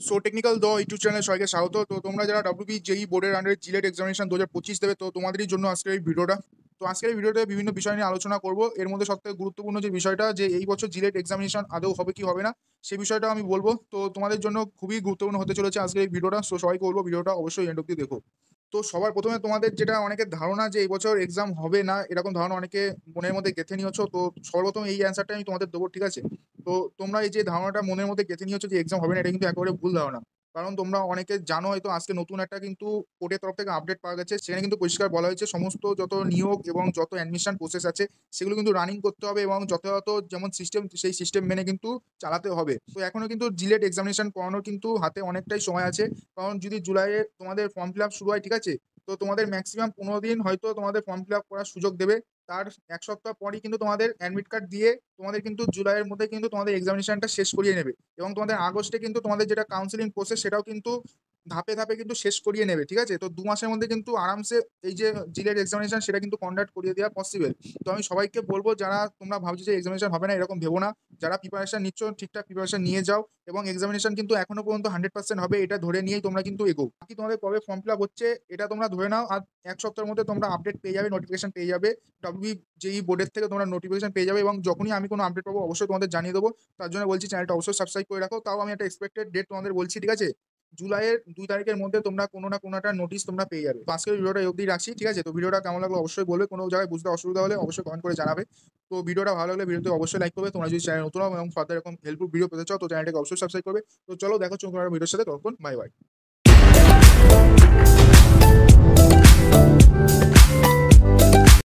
So technical দ YouTube চ্যানেলে সবাইকে স্বাগত। তো তোমরা যারা ডাব্লিউবি জেই বোর্ডের আন্ডারে জিলেট এক্সামিনেশন 2025 দেবে, তো তোমাদেরই জন্য আজকের এই ভিডিওটা। তো আজকের এই ভিডিওতে বিভিন্ন বিষয় নিয়ে আলোচনা করব। এর মধ্যে সবথেকে গুরুত্বপূর্ণ যে বিষয়টা, যে এই বছর জিলেট এক্সামিনেশন আদৌ হবে কি হবে না, সেই বিষয়টা আমি বলবো। তো তোমাদের জন্য খুবই গুরুত্বপূর্ণ হতে চলেছে আজকের এই ভিডিওটা। সো সবাইকে বলবো ভিডিওটা অবশ্যই এন্ড অব্দি দেখো। তো সবার প্রথমে তোমাদের যেটা অনেকের ধারণা যে এই বছর এক্সাম হবে না, এরকম ধারণা অনেকে মনের মধ্যে গেঁথে নিয়েছো। তো সর্বপ্রথম এই অ্যান্সারটা আমি তোমাদের দেবো, ঠিক আছে? তো তোমরা এই যে ধারণাটা মনের মধ্যে গেঁথে নিয়েছো যে এক্সাম হবে না, এটা কিন্তু একেবারে ভুল ধারণা। কারণ তোমরা অনেকে জানো হয়তো, আজকে নতুন একটা কিন্তু কোর্টের তরফ থেকে আপডেট পাওয়া গেছে। সেখানে কিন্তু পরিষ্কার বলা হয়েছে সমস্ত যত নিয়োগ এবং যত অ্যাডমিশন প্রসেস আছে সেগুলো কিন্তু রানিং করতে হবে এবং যথাযথ যেমন সিস্টেম, সেই সিস্টেম মেনে কিন্তু চালাতে হবে। তো এখনো কিন্তু জিলেট এক্সামিনেশন করানোর কিন্তু হাতে অনেকটাই সময় আছে। কারণ যদি জুলাইয়ে তোমাদের ফর্ম ফিল আপ শুরু হয়, ঠিক আছে, তো তোমাদের ম্যাক্সিমাম 15 দিন হয়তো তোমাদের ফর্ম ফিল আপ করার সুযোগ দেবে। তার এক সপ্তাহ পরই কিন্তু তোমাদের অ্যাডমিট কার্ড দিয়ে তোমাদের কিন্তু জুলাইয়ের মধ্যে কিন্তু তোমাদের এক্সামিনেশনটা শেষ করিয়ে নেবে। এবং তোমাদের আগস্টে কিন্তু তোমাদের যেটা কাউন্সিলিং প্রসেস সেটাও কিন্তু ধাপে ধাপে কিন্তু শেষ করিয়ে নেবে, ঠিক আছে? তো 2 মাসের মধ্যে কিন্তু আরামসে এই যে জিলেট এক্সামিনেশন সেটা কিন্তু কন্ডাক্ট করিয়ে দেওয়া পসিবল। তো আমি সবাইকে বলবো, যারা তোমরা ভাবছো যে এক্সামিনেশন হবে না, এরকম ভেবো না। যারা প্রিপারেশন নিচ্ছ ঠিকঠাক প্রিপারেশন নিয়ে যাও এবং এক্সামিনেশন কিন্তু এখনো পর্যন্ত 100% হবে, এটা ধরে নিয়েই তোমরা কিন্তু এগো। বাকি তোমাদের কবে ফর্ম ফিল আপ হচ্ছে এটা তোমরা ধরে নাও, আর এক সপ্তাহের মধ্যে তোমরা আপডেট পেয়ে যাবে, নোটিফিকেশন পেয়ে যাবে। ডাব্লিউবি জেই বোর্ডের থেকে তোমরা নোটিফিকেশন পেয়ে যাবে এবং যখনই আমি কোনো আপডেট পাবো অবশ্যই তোমাদের জানিয়ে দেবো। তার জন্য বলছি চ্যানেলটা অবশ্যই সাবস্ক্রাইব করে রাখো। তাও আমি একটা এক্সপেক্টেড ডেট তোমাদের বলছি, ঠিক আছে? জুলাইয়ের 2 তারিখের মধ্যে তোমরা কোনো না কোনো একটা নোটিশ তোমরা পেয়ে যাবে। তো আজকের ভিডিওটা এই অবধি রাখছি, ঠিক আছে? তো ভিডিওটা কেমন লাগলো অবশ্যই বলবে, কোনো জায়গায় বুঝতে অসুবিধা হলে অবশ্যই কমেন্ট করে জানাবে। তো ভিডিওটা ভালো লাগলে ভিডিওতে অবশ্যই লাইক করবে। তোমরা যদি চ্যানেল নতুন হও এবং ফার্দার এরকম হেল্পফুল ভিডিও পেতে চাও তো চ্যানেলটাকে অবশ্যই সাবস্ক্রাইব করবে। তো চলো দেখো চোখ ভিডিওর সাথে, তখন বাই বাই।